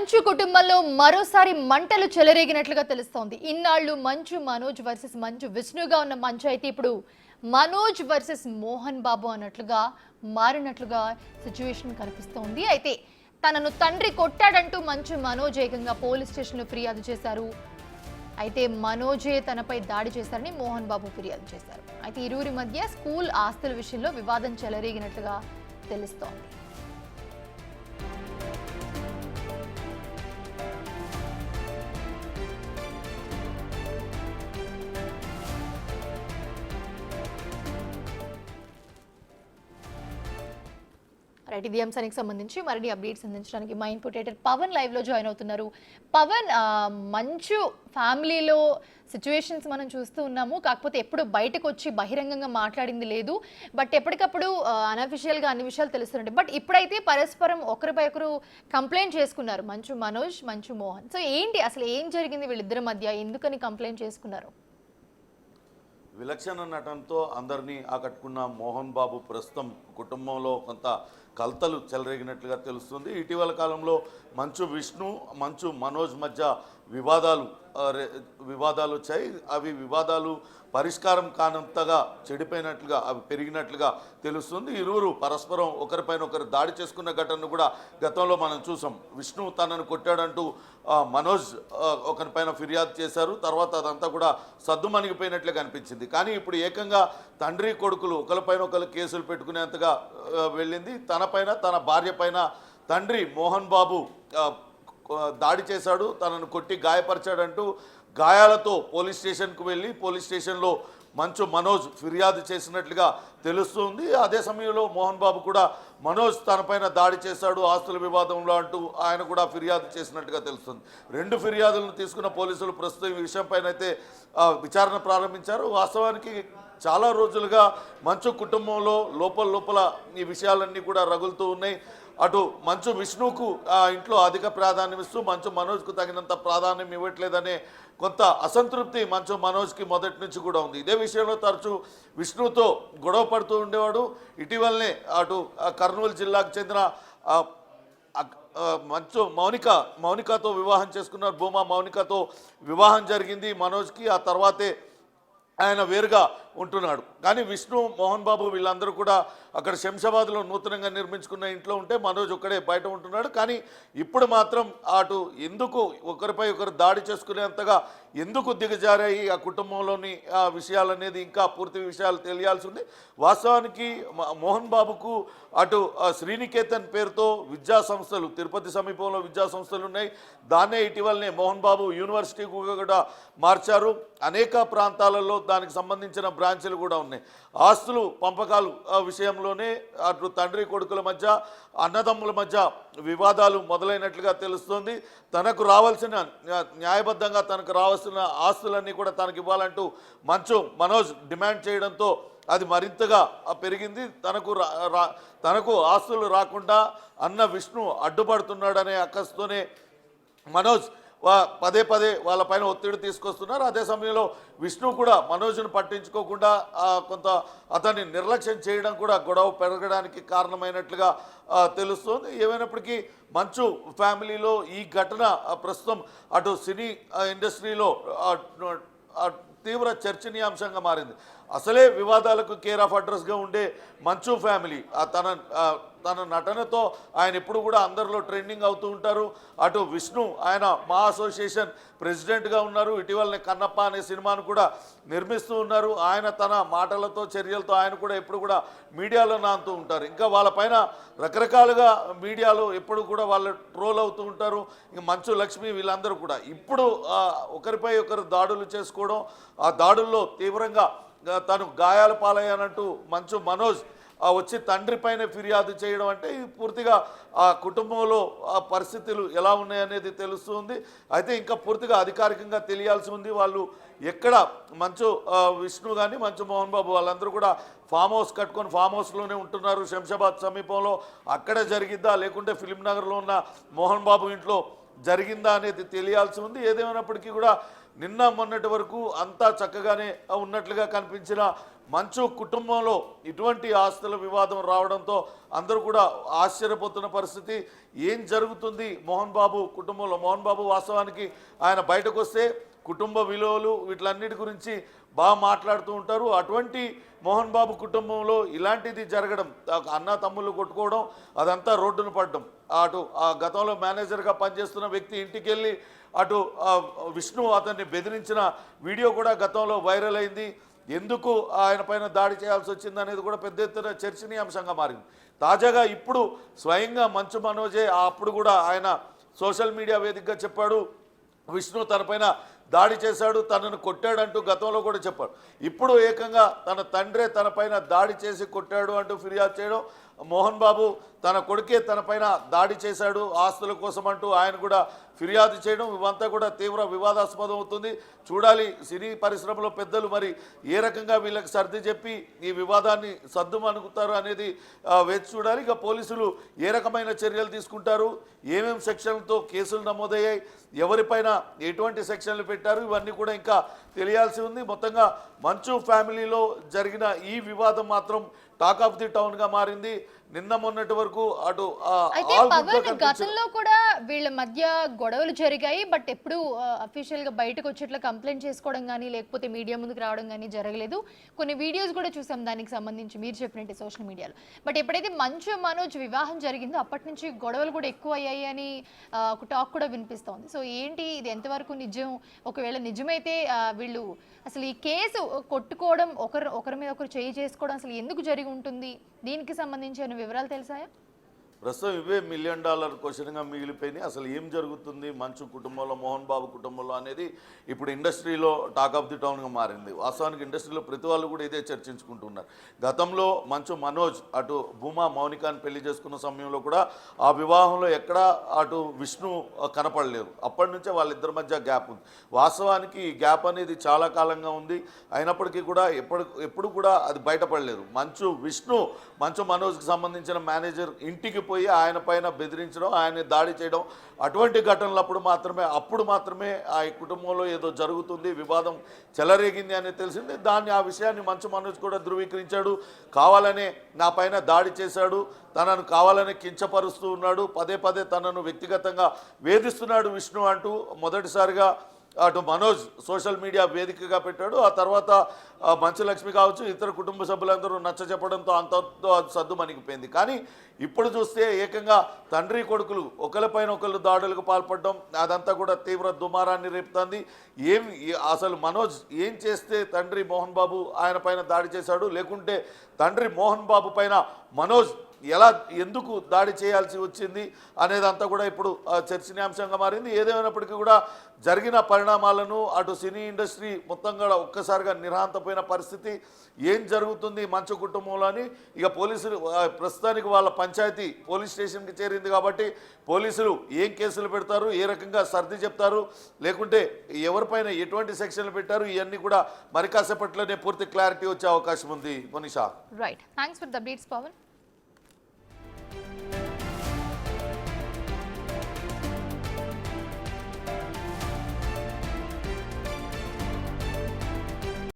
మంచు కుటుంబంలో మరోసారి మంటలు చెలరేగినట్లుగా తెలుస్తోంది. ఇన్నాళ్ళు మంచు మనోజ్ వర్సెస్ మంచు విష్ణుగా ఉన్న మంచు అయితే ఇప్పుడు మనోజ్ వర్సెస్ మోహన్ బాబు అన్నట్లుగా మారినట్లుగా సిచ్యువేషన్ కనిపిస్తోంది. అయితే తనను తండ్రి కొట్టాడంటూ మంచు మనోజ్ ఏకంగా పోలీస్ స్టేషన్లో ఫిర్యాదు చేశారు. అయితే మనోజే తనపై దాడి చేశారని మోహన్ బాబు ఫిర్యాదు చేశారు. అయితే ఇరువురి మధ్య స్కూల్ ఆస్తుల విషయంలో వివాదం చెలరేగినట్లుగా తెలుస్తోంది. రైట్, ఇది అంశానికి సంబంధించి మరిన్ని అప్డేట్స్ అందించడానికి మా ఇన్పుట్ ఎడిటర్ పవన్ లైవ్ లో జాయిన్ అవుతున్నారు. పవన్, మంచు ఫ్యామిలీలో సిచ్యువేషన్స్ మనం చూస్తూ ఉన్నాము. కాకపోతే ఎప్పుడు బయటకు వచ్చి బహిరంగంగా మాట్లాడింది లేదు. బట్ ఎప్పటికప్పుడు అనఫిషియల్గా అన్ని విషయాలు తెలుస్తున్నాయి. బట్ ఇప్పుడైతే పరస్పరం ఒకరిపై ఒకరు కంప్లైంట్ చేసుకున్నారు, మంచు మనోజ్, మంచు మోహన్. సో ఏంటి అసలు ఏం జరిగింది వీళ్ళిద్దరి మధ్య, ఎందుకని కంప్లైంట్ చేసుకున్నారు? విలక్షణ నటనతో అందరినీ ఆకట్టుకున్న మోహన్ బాబు ప్రస్తుతం కుటుంబంలో కొంత కలతలు చెలరేగినట్లుగా తెలుస్తుంది. ఇటీవల కాలంలో మంచు విష్ణు, మంచు మనోజ్ మధ్య వివాదాలు వచ్చాయి. అవి వివాదాలు పరిష్కారం కానంతగా చెడిపోయినట్లుగా, అవి పెరిగినట్లుగా తెలుస్తుంది. ఇరువురు పరస్పరం ఒకరిపైన ఒకరు దాడి చేసుకున్న ఘటనను కూడా గతంలో మనం చూసాం. విష్ణు తనను కొట్టాడంటూ మనోజ్ ఒకరిపైన ఫిర్యాదు చేశారు. తర్వాత అదంతా కూడా సద్దుమణిగిపోయినట్లే కనిపించింది. కానీ ఇప్పుడు ఏకంగా తండ్రి కొడుకులు ఒకరిపైన ఒకరు కేసులు పెట్టుకునేంతగా వెళ్ళింది. తనపైన, తన భార్య పైన తండ్రి మోహన్ బాబు దాడి చేశాడు, తనను కొట్టి గాయపరిచాడంటూ గాయాలతో పోలీస్ స్టేషన్కు వెళ్ళి పోలీస్ స్టేషన్లో మంచు మనోజ్ ఫిర్యాదు చేసినట్లుగా తెలుస్తుంది. అదే సమయంలో మోహన్ బాబు కూడా మనోజ్ తనపైన దాడి చేశాడు ఆస్తుల వివాదంలో అంటూ ఆయన కూడా ఫిర్యాదు చేసినట్టుగా తెలుస్తుంది. రెండు ఫిర్యాదులను తీసుకున్న పోలీసులు ప్రస్తుతం ఈ విషయంపైన అయితే విచారణ ప్రారంభించారు. వాస్తవానికి చాలా రోజులుగా మంచు కుటుంబంలో లోపల ఈ విషయాలన్నీ కూడా రగులుతూ ఉన్నాయి. అటు మంచు విష్ణుకు ఇంట్లో అధిక ప్రాధాన్యం ఇస్తూ మంచు మనోజ్కు తగినంత ప్రాధాన్యం ఇవ్వట్లేదనే కొంత అసంతృప్తి మంచు మనోజ్కి మొదటి నుంచి కూడా ఉంది. ఇదే విషయంలో తరచూ విష్ణుతో గొడవ పడుతూ ఉండేవాడు. ఇటీవలనే అటు కర్నూలు జిల్లాకు చెందిన మంచు మౌనికతో వివాహం చేసుకున్నారు. భూమా మౌనికతో వివాహం జరిగింది మనోజ్కి. ఆ తర్వాతే ఆయన వేరుగా ఉంటున్నాడు. కానీ విష్ణు, మోహన్ బాబు వీళ్ళందరూ కూడా అక్కడ శంషాబాద్లో నూతనంగా నిర్మించుకున్న ఇంట్లో ఉంటే మనోజ్ ఒక్కడే బయట ఉంటున్నాడు. కానీ ఇప్పుడు మాత్రం అటు ఎందుకు ఒకరిపై ఒకరు దాడి చేసుకునేంతగా ఎందుకు దిగజారాయి ఆ కుటుంబంలోని విషయాలనేది ఇంకా పూర్తి విషయాలు తెలియాల్సి ఉంది. వాస్తవానికి మోహన్ బాబుకు అటు శ్రీనికేతన్ పేరుతో విద్యా సంస్థలు, తిరుపతి సమీపంలో విద్యా సంస్థలు ఉన్నాయి. దాన్నే ఇటీవలనే మోహన్ బాబు యూనివర్సిటీ కూడా మార్చారు. అనేక ప్రాంతాలలో దానికి సంబంధించిన బ్రాంచ్లు కూడా ఉన్నాయి. ఆస్తులు పంపకాలు విషయంలోనే అటు తండ్రి కొడుకుల మధ్య, అన్నదమ్ముల మధ్య వివాదాలు మొదలైనట్లుగా తెలుస్తోంది. తనకు రావాల్సిన, న్యాయబద్ధంగా తనకు రావాల్సిన ఆస్తులన్నీ కూడా తనకు ఇవ్వాలంటూ మంచు మనోజ్ డిమాండ్ చేయడంతో అది మరింతగా పెరిగింది. తనకు ఆస్తులు రాకుండా అన్న విష్ణు అడ్డుపడుతున్నాడనే అక్కస్తోనే మనోజ్ పదే వాళ్ళపైన ఒత్తిడి తీసుకొస్తున్నారు. అదే సమయంలో విష్ణు కూడా మనోజ్ను పట్టించుకోకుండా కొంత అతన్ని నిర్లక్ష్యం చేయడం కూడా గొడవ పెరగడానికి కారణమైనట్లుగా తెలుస్తోంది. ఏమైనప్పటికీ మంచు ఫ్యామిలీలో ఈ ఘటన ప్రస్తుతం అటు సినీ ఇండస్ట్రీలో తీవ్ర చర్చనీయాంశంగా మారింది. అసలే వివాదాలకు కేర్ ఆఫ్ అడ్రస్గా ఉండే మంచు ఫ్యామిలీ తన నటనతో ఆయన ఎప్పుడు కూడా అందరిలో ట్రెండింగ్ అవుతూ ఉంటారు. అటు విష్ణు, ఆయన మా అసోసియేషన్ ప్రెసిడెంట్గా ఉన్నారు. ఇటీవలనే కన్నప్ప అనే సినిమాను కూడా నిర్మిస్తూ ఉన్నారు. ఆయన తన మాటలతో, చర్యలతో ఆయన కూడా ఎప్పుడు కూడా మీడియాలో నానుతూ ఉంటారు. ఇంకా వాళ్ళపైన రకరకాలుగా మీడియాలో ఎప్పుడు కూడా వాళ్ళు ట్రోల్ అవుతూ ఉంటారు. ఇంకా మంచు లక్ష్మి వీళ్ళందరూ కూడా ఇప్పుడు ఒకరిపై ఒకరు దాడులు చేసుకోవడం, ఆ దాడుల్లో తీవ్రంగా తను గాయాల పాలయ్యానంటూ మంచు మనోజ్ వచ్చి తండ్రి పైన ఫిర్యాదు చేయడం అంటే పూర్తిగా ఆ కుటుంబంలో ఆ పరిస్థితులు ఎలా ఉన్నాయనేది తెలుస్తుంది. అయితే ఇంకా పూర్తిగా అధికారికంగా తెలియాల్సి ఉంది. వాళ్ళు ఎక్కడ మంచు విష్ణు కానీ మంచు మోహన్ బాబు వాళ్ళందరూ కూడా ఫామ్ హౌస్ కట్టుకొని ఫామ్ హౌస్లోనే ఉంటున్నారు శంషాబాద్ సమీపంలో. అక్కడే జరిగిద్దా లేకుంటే ఫిలిం నగర్లో ఉన్న మోహన్ బాబు ఇంట్లో జరిగిందా అనేది తెలియాల్సి ఉంది. ఏదేమైనప్పటికీ కూడా నిన్న మొన్నటి వరకు అంతా చక్కగానే ఉన్నట్లుగా కనిపించిన మంచు కుటుంబంలో ఇటువంటి ఆస్తుల వివాదం రావడంతో అందరూ కూడా ఆశ్చర్యపోతున్న పరిస్థితి. ఏం జరుగుతుంది మోహన్ బాబు కుటుంబంలో? మోహన్ బాబు వాస్తవానికి ఆయన బయటకు వస్తే కుటుంబ విలువలు వీటిలన్నిటి గురించి బాగా మాట్లాడుతూ ఉంటారు. అటువంటి మోహన్ బాబు కుటుంబంలో ఇలాంటిది జరగడం, అన్న తమ్ముళ్ళు కొట్టుకోవడం, అదంతా రోడ్డును పడడం, అటు ఆ గతంలో మేనేజర్గా పనిచేస్తున్న వ్యక్తి ఇంటికి వెళ్ళి అటు విష్ణు అతన్ని బెదిరించిన వీడియో కూడా గతంలో వైరల్ అయింది. ఎందుకు ఆయన పైన దాడి చేయాల్సి వచ్చింది అనేది కూడా పెద్ద ఎత్తున చర్చనీయాంశంగా మారింది. తాజాగా ఇప్పుడు స్వయంగా మంచు మనోజే అప్పుడు కూడా ఆయన సోషల్ మీడియా వేదికగా చెప్పాడు, విష్ణు తనపైన దాడి చేశాడు, తనను కొట్టాడంటూ గతంలో కూడా చెప్పాడు. ఇప్పుడు ఏకంగా తన తండ్రే తనపైన దాడి చేసి కొట్టాడు అంటూ ఫిర్యాదు చేయడం, మోహన్ బాబు తన కొడుకే తనపైన దాడి చేశాడు ఆస్తుల కోసం అంటూ ఆయన కూడా ఫిర్యాదు చేయడం, ఇవంతా కూడా తీవ్ర వివాదాస్పదం అవుతుంది. చూడాలి సినీ పరిశ్రమలో పెద్దలు మరి ఏ రకంగా వీళ్ళకి సర్ది చెప్పి ఈ వివాదాన్ని సర్దుమనుగుతారు అనేది వేచి చూడాలి. ఇక పోలీసులు ఏ రకమైన చర్యలు తీసుకుంటారు, ఏమేం సెక్షన్లతో కేసులు నమోదయ్యాయి, ఎవరిపైన ఎటువంటి సెక్షన్లు పెట్టారు, ఇవన్నీ కూడా ఇంకా తెలియాల్సి ఉంది. మొత్తంగా మంచు ఫ్యామిలీలో జరిగిన ఈ వివాదం మాత్రం టాక్ ఆఫ్ ది టౌన్ గా మారింది. నిన్న మొన్నటి వరకు అటు అయితే పవన్ గతంలో కూడా వీళ్ళ మధ్య గొడవలు జరిగాయి, బట్ ఎప్పుడు అఫీషియల్ గా బయటకు వచ్చేట్లా కంప్లైంట్ చేసుకోవడం కానీ లేకపోతే మీడియా ముందుకు రావడం కానీ జరగలేదు. కొన్ని వీడియోస్ కూడా చూసాం దానికి సంబంధించి మీరు చెప్పినట్టు సోషల్ మీడియాలో. బట్ ఎప్పుడైతే మంచు మనోజ్ వివాహం జరిగిందో అప్పటి నుంచి గొడవలు కూడా ఎక్కువ అయ్యాయి అని ఒక టాక్ కూడా వినిపిస్తోంది. సో ఏంటి ఇది ఎంతవరకు నిజం? ఒకవేళ నిజమైతే వీళ్ళు అసలు ఈ కేసు కొట్టుకోవడం, ఒకరి మీద ఒకరు చేయి చేసుకోవడం అసలు ఎందుకు జరిగి ఉంటుంది, దీనికి సంబంధించిన వివరాలు తెలుసాయా? ప్రస్తుతం ఇవే $1 మిలియన్ క్వశ్చన్గా మిగిలిపోయినాయి. అసలు ఏం జరుగుతుంది మంచు కుటుంబంలో, మోహన్ బాబు కుటుంబంలో అనేది ఇప్పుడు ఇండస్ట్రీలో టాక్ ఆఫ్ ది టౌన్గా మారింది. వాస్తవానికి ఇండస్ట్రీలో ప్రతి వాళ్ళు కూడా ఇదే చర్చించుకుంటున్నారు. గతంలో మంచు మనోజ్ అటు భూమా మౌనికాని పెళ్లి చేసుకున్న సమయంలో కూడా ఆ వివాహంలో ఎక్కడా అటు విష్ణు కనపడలేదు. అప్పటి నుంచే వాళ్ళిద్దరి మధ్య గ్యాప్ ఉంది. వాస్తవానికి ఈ గ్యాప్ అనేది చాలా కాలంగా ఉంది. అయినప్పటికీ కూడా ఎప్పుడు కూడా అది బయటపడలేదు. మంచు మనోజ్కి సంబంధించిన మేనేజర్ ఇంటికి పోయి ఆయన పైన బెదిరించడం, ఆయన దాడి చేయడం, అటువంటి ఘటనలు అప్పుడు మాత్రమే ఆ కుటుంబంలో ఏదో జరుగుతుంది, వివాదం చెలరేగింది అని తెలిసింది. ఆ విషయాన్ని మంచు మనోజ్ కూడా ధృవీకరించాడు. కావాలనే నా పైన దాడి చేశాడు, తనను కావాలని కించపరుస్తూ ఉన్నాడు, పదే పదే తనను వ్యక్తిగతంగా వేధిస్తున్నాడు విష్ణు అంటూ మొదటిసారిగా అటు మనోజ్ సోషల్ మీడియా వేదికగా పెట్టాడు. ఆ తర్వాత మంచు లక్ష్మి కావచ్చు, ఇతర కుటుంబ సభ్యులందరూ నచ్చ చెప్పడంతో అంతతో అది సద్దు మణిగిపోయింది. కానీ ఇప్పుడు చూస్తే ఏకంగా తండ్రి కొడుకులు ఒకరిపైన ఒకళ్ళు దాడులకు పాల్పడడం, అదంతా కూడా తీవ్ర దుమారాన్ని రేపుతుంది. అసలు మనోజ్ ఏం చేస్తే తండ్రి మోహన్ బాబు ఆయన పైన దాడి చేశాడు, లేకుంటే తండ్రి మోహన్ బాబు పైన మనోజ్ ఎందుకు దాడి చేయాల్సి వచ్చింది అనేదంతా కూడా ఇప్పుడు చర్చనీయాంశంగా మారింది. ఏదేమైనప్పటికీ కూడా జరిగిన పరిణామాలను అటు సినీ ఇండస్ట్రీ మొత్తం కూడా ఒక్కసారిగా నిర్హాంతపోయిన పరిస్థితి. ఏం జరుగుతుంది మంచు కుటుంబంలో అని ఇక పోలీసులు ప్రస్తుతానికి వాళ్ళ పంచాయతీ పోలీస్ స్టేషన్కి చేరింది కాబట్టి పోలీసులు ఏం కేసులు పెడతారు, ఏ రకంగా సర్ది చెప్తారు, లేకుంటే ఎవరిపైన ఎటువంటి సెక్షన్లు పెట్టారు, ఇవన్నీ కూడా మరి కాసేపట్లోనే పూర్తి క్లారిటీ వచ్చే అవకాశం ఉంది. Manisha, right, thanks for the updates Pawan.